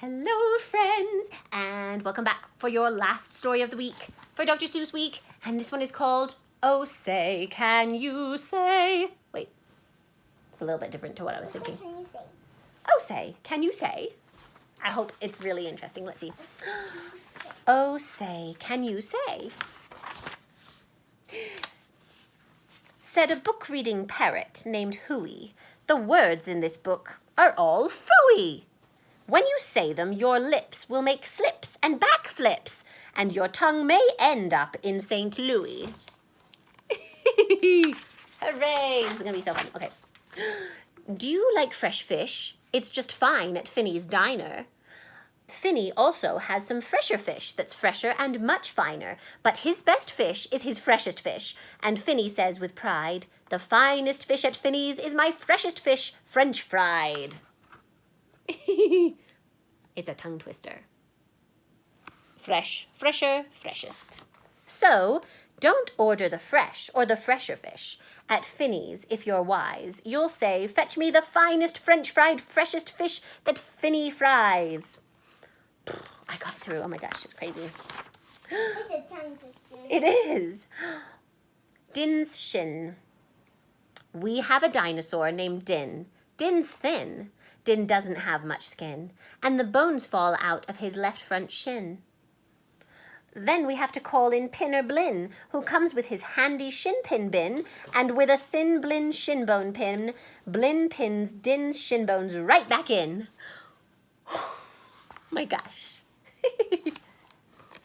Hello friends, and welcome back for your last story of the week for Dr. Seuss week, and this one is called Oh Say, Can You Say? Wait, it's a little bit different to what I was thinking. Can you say? Oh Say, Can You Say? I hope it's really interesting. Let's see. Oh Say, Can You Say? Said a book-reading parrot named Hooey, the words in this book are all phooey. When you say them, your lips will make slips and backflips, and your tongue may end up in St. Louis. Hooray! This is going to be so fun. Okay. Do you like fresh fish? It's just fine at Finneys Diner. Finney also has some fresher fish that's fresher and much finer, but his best fish is his freshest fish, and Finney says with pride, the finest fish at Finney's is my freshest fish, French fried. It's a tongue twister. Fresh, fresher, freshest. So, don't order the fresh or the fresher fish. At Finney's, if you're wise, you'll say, fetch me the finest French fried, freshest fish that Finney fries. I got through. Oh my gosh, it's crazy. It's a tongue twister. It is. Din's Shin. We have a dinosaur named Din. Din's thin. Din doesn't have much skin, and the bones fall out of his left front shin. Then we have to call in Pinner Blinn, who comes with his handy shin pin bin, and with a thin Blinn shin bone pin, Blinn pins Din's shin bones right back in. My gosh.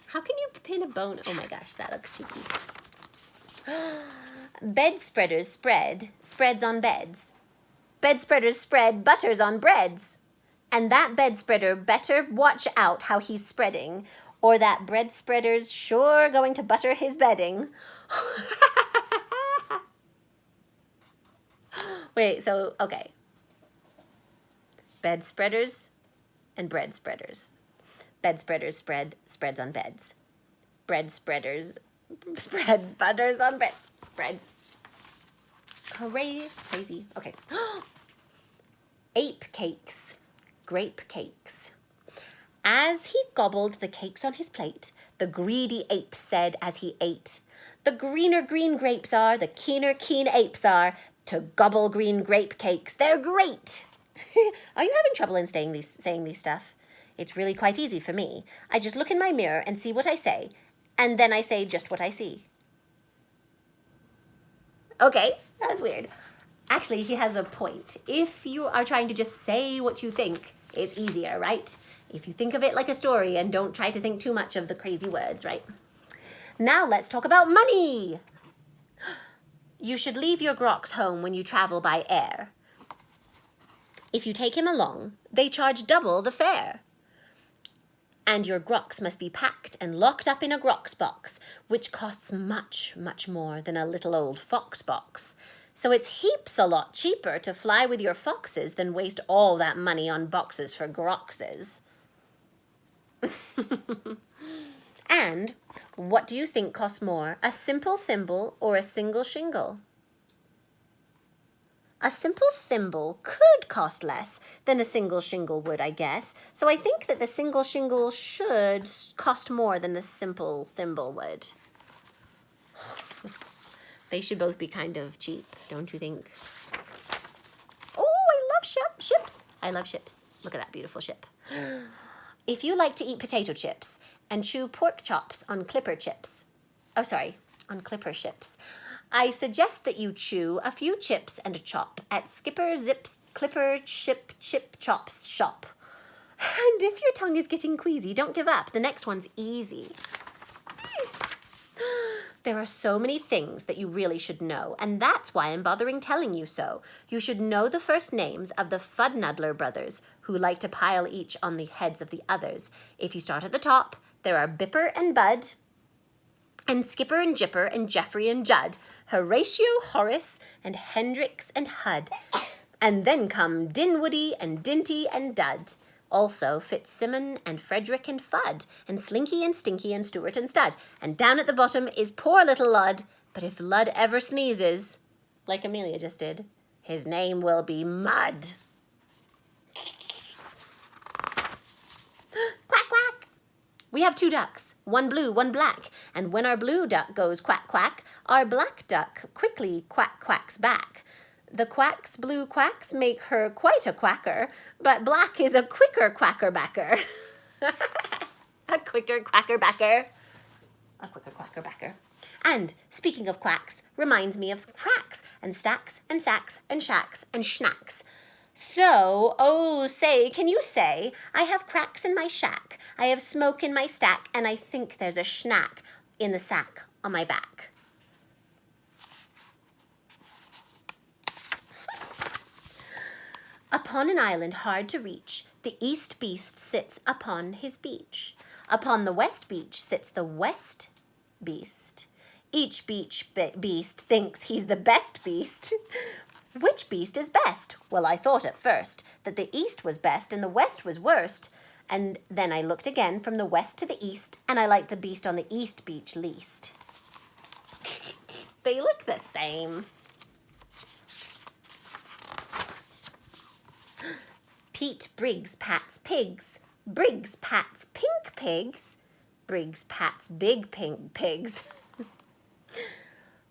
How can you pin a bone? Oh my gosh, that looks cheeky. Bed spreaders spread, spreads on beds. Bed spreaders spread butters on breads. And that bed spreader better watch out how he's spreading, or that bread spreader's sure going to butter his bedding. Wait, so, okay. Bed spreaders and bread spreaders. Bed spreaders spread, spreads on beds. Bread spreaders spread butters on breads. Crazy. Okay. Ape cakes, grape cakes. As he gobbled the cakes on his plate, the greedy ape said as he ate, the greener green grapes are, the keener keen apes are, to gobble green grape cakes, they're great. Are you having trouble in saying these stuff? It's really quite easy for me. I just look in my mirror and see what I say, and then I say just what I see. Okay, that was weird. Actually, he has a point. If you are trying to just say what you think, it's easier, right? If you think of it like a story and don't try to think too much of the crazy words, right? Now let's talk about money. You should leave your grox home when you travel by air. If you take him along, they charge double the fare. And your grox must be packed and locked up in a grox box, which costs much, much more than a little old fox box. So it's heaps a lot cheaper to fly with your foxes than waste all that money on boxes for groxes. And what do you think costs more, a simple thimble or a single shingle? A simple thimble could cost less than a single shingle would, I guess. So I think that the single shingle should cost more than the simple thimble would. They should both be kind of cheap, don't you think? Oh, I love ships. I love ships. Look at that beautiful ship. If you like to eat potato chips and chew pork chops on clipper chips, on clipper ships, I suggest that you chew a few chips and a chop at Skipper Zip's Clipper Chip Chops shop. And if your tongue is getting queasy, don't give up. The next one's easy. There are so many things that you really should know, and that's why I'm bothering telling you so. You should know the first names of the Fudnuddler brothers, who like to pile each on the heads of the others. If you start at the top, there are Bipper and Bud, and Skipper and Jipper and Geoffrey and Judd, Horatio, Horace, and Hendrix and Hud. And then come Dinwoody and Dinty and Dud. Also Fitzsimmon and Frederick and Fudd, and Slinky and Stinky and Stuart and Stud. And down at the bottom is poor little Lud, but if Lud ever sneezes, like Amelia just did, his name will be Mud. We have 2 ducks, one blue, one black, and when our blue duck goes quack, quack, our black duck quickly quack, quacks back. The quack's blue quacks make her quite a quacker, but black is a quicker quacker backer. A quicker quacker backer. A quicker quacker backer. And, speaking of quacks, reminds me of cracks and stacks and sacks and shacks and schnacks. So, oh, say, can you say, I have cracks in my shack, I have smoke in my stack, and I think there's a schnack in the sack on my back. Upon an island hard to reach, the east beast sits upon his beach. Upon the west beach sits the west beast. Each beast thinks he's the best beast. Which beast is best? Well, I thought at first that the east was best and the west was worst. And then I looked again from the west to the east, and I liked the beast on the east beach least. They look the same. Pete Briggs pats pigs. Briggs pats pink pigs. Briggs pats big pink pigs.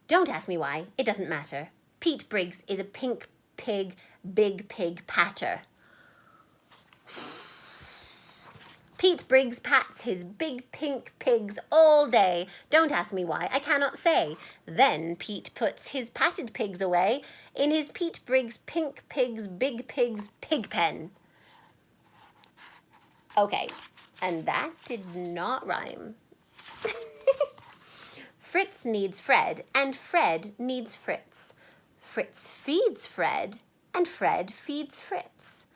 Don't ask me why. It doesn't matter. Pete Briggs is a pink pig, big pig patter. Pete Briggs pats his big pink pigs all day. Don't ask me why. I cannot say. Then Pete puts his patted pigs away in his Pete Briggs pink pigs, big pigs pig pen. Okay, and that did not rhyme. Fritz needs Fred, and Fred needs Fritz. Fritz feeds Fred, and Fred feeds Fritz.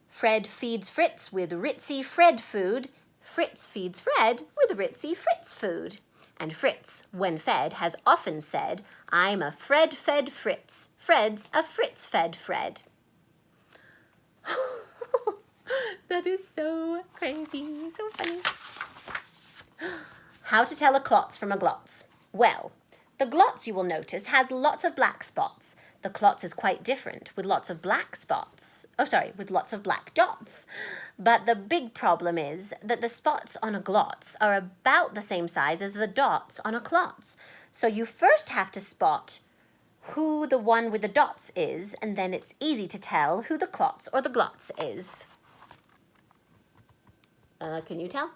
Fred feeds Fritz with ritzy Fred food. Fritz feeds Fred with ritzy Fritz food. And Fritz, when fed, has often said, I'm a Fred-fed Fritz. Fred's a Fritz-fed Fred. That is so crazy, so funny. How to tell a klotz from a glotz. Well, the glotz, you will notice, has lots of black spots. The klotz is quite different, with lots of black spots. With lots of black dots. But the big problem is that the spots on a glotz are about the same size as the dots on a klotz. So you first have to spot who the one with the dots is, and then it's easy to tell who the klotz or the glotz is. Can you tell?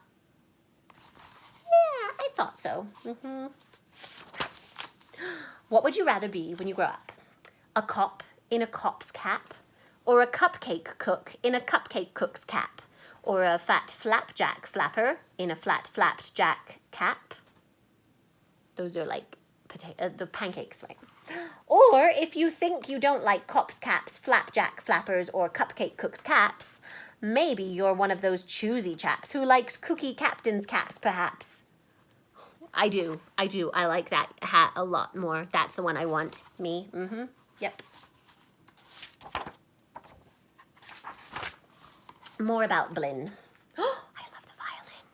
Yeah, I thought so. What would you rather be when you grow up? A cop in a cop's cap? Or a cupcake cook in a cupcake cook's cap? Or a fat flapjack flapper in a flat flapped jack cap? Those are like the pancakes, right? Or if you think you don't like cops' caps, flapjack flappers, or cupcake cooks' caps, maybe you're one of those choosy chaps who likes cookie captain's caps, perhaps. I do. I like that hat a lot more. That's the one I want. Me. Yep. More about Blinn. I love the violin.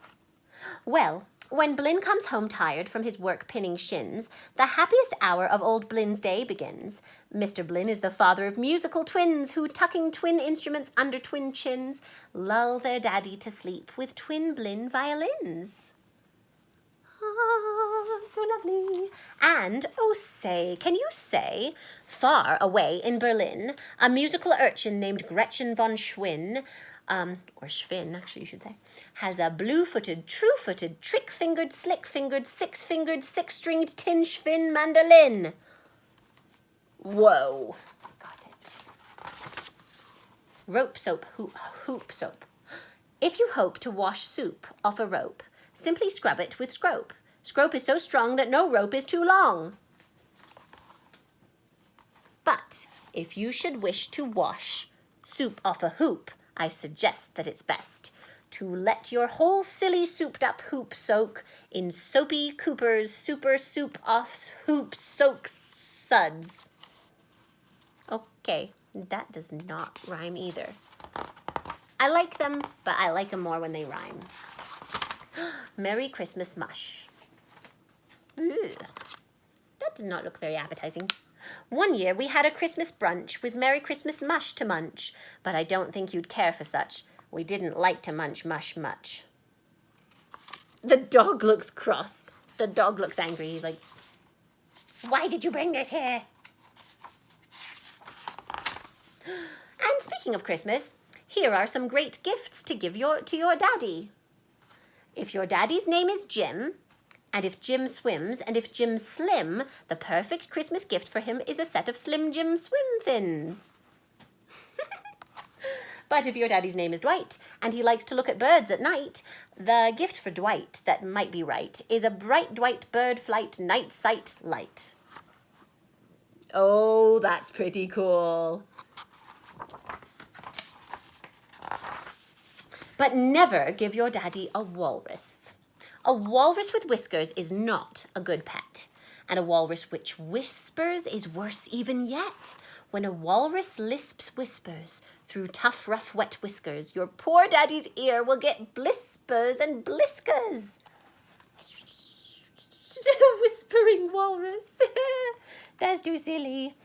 Well, when Blinn comes home tired from his work pinning shins, the happiest hour of old Blinn's day begins. Mr. Blinn is the father of musical twins who, tucking twin instruments under twin chins, lull their daddy to sleep with twin Blinn violins. Ah, so lovely. And, oh say, can you say, far away in Berlin, a musical urchin named Gretchen von Schwinn, or Schwinn, actually you should say, has a blue-footed, true-footed, trick-fingered, slick-fingered, six-fingered, six-stringed tin Schwinn mandolin. Whoa. Got it. Rope soap, hoop soap. If you hope to wash soup off a rope, simply scrub it with scrope. Scrope is so strong that no rope is too long. But if you should wish to wash soup off a hoop, I suggest that it's best to let your whole silly souped-up hoop soak in Soapy Cooper's super soup off hoop soak suds. Okay, that does not rhyme either. I like them, but I like them more when they rhyme. Merry Christmas mush. Ugh. That does not look very appetizing. One year we had a Christmas brunch with Merry Christmas mush to munch, but I don't think you'd care for such. We didn't like to munch mush much. The dog looks cross. The dog looks angry. He's like, why did you bring this here? And speaking of Christmas, here are some great gifts to give to your daddy. If your daddy's name is Jim, and if Jim swims, and if Jim's slim, the perfect Christmas gift for him is a set of Slim Jim swim fins. But if your daddy's name is Dwight, and he likes to look at birds at night, the gift for Dwight that might be right is a bright Dwight bird flight night sight light. Oh, that's pretty cool. But never give your daddy a walrus. A walrus with whiskers is not a good pet. And a walrus which whispers is worse even yet. When a walrus lisps whispers through tough, rough, wet whiskers, your poor daddy's ear will get blispers and bliskas. Whispering walrus. That's too silly.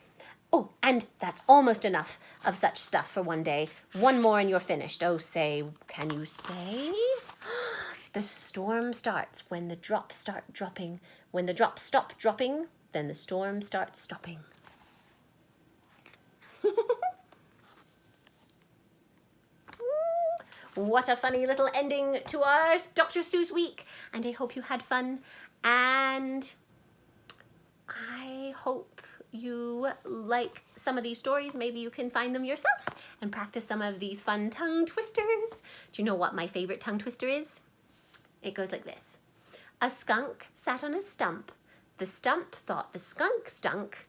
Oh, and that's almost enough of such stuff for one day. One more and you're finished. Oh, say, can you say? The storm starts when the drops start dropping. When the drops stop dropping, then the storm starts stopping. What a funny little ending to our Dr. Seuss week. And I hope you had fun. And I hope you like some of these stories. Maybe you can find them yourself and practice some of these fun tongue twisters. Do you know what my favorite tongue twister is? It goes like this. A skunk sat on a stump. The stump thought the skunk stunk.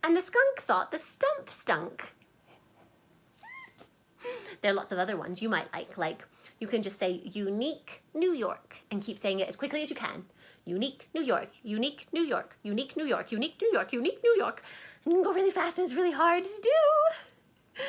And the skunk thought the stump stunk. There are lots of other ones you might like you can just say unique New York and keep saying it as quickly as you can. Unique New York, unique New York, unique New York, unique New York, unique New York. And you can go really fast and it's really hard to do.